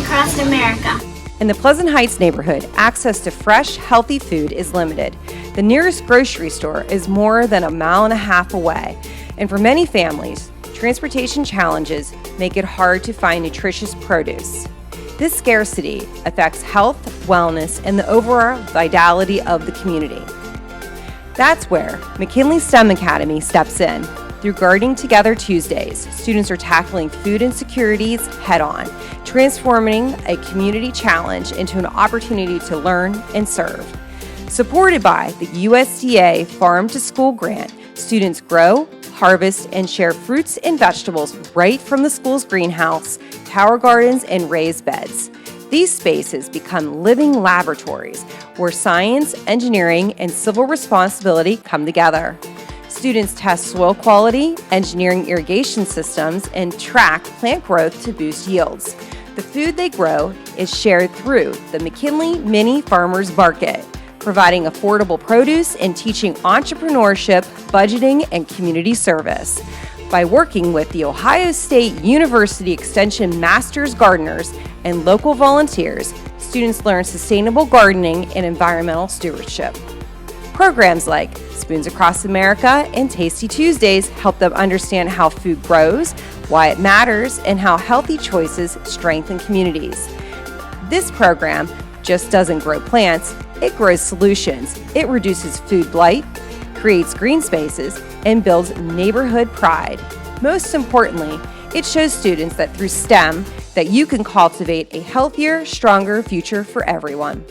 across America. In the Pleasant Heights neighborhood, access to fresh, healthy food is limited. The nearest grocery store is more than 1.5 miles away, and for many families, transportation challenges make it hard to find nutritious produce. This scarcity affects health, wellness, and the overall vitality of the community. That's where McKinley STEM Academy steps in. Through Gardening Together Tuesdays, students are tackling food insecurities head-on, transforming a community challenge into an opportunity to learn and serve. Supported by the USDA Farm to School grant, students grow, harvest, and share fruits and vegetables right from the school's greenhouse, tower gardens, and raised beds. These spaces become living laboratories where science, engineering, and civil responsibility come together. Students test soil quality, engineering irrigation systems, and track plant growth to boost yields. The food they grow is shared through the McKinley Mini Farmers Market, providing affordable produce and teaching entrepreneurship, budgeting, and community service. By working with the Ohio State University Extension Masters Gardeners and local volunteers, students learn sustainable gardening and environmental stewardship. Programs like Spoons Across America and Tasty Tuesdays help them understand how food grows, why it matters, and how healthy choices strengthen communities. This program just doesn't grow plants, it grows solutions. It reduces food blight, creates green spaces, and builds neighborhood pride. Most importantly, it shows students that through STEM that you can cultivate a healthier, stronger future for everyone.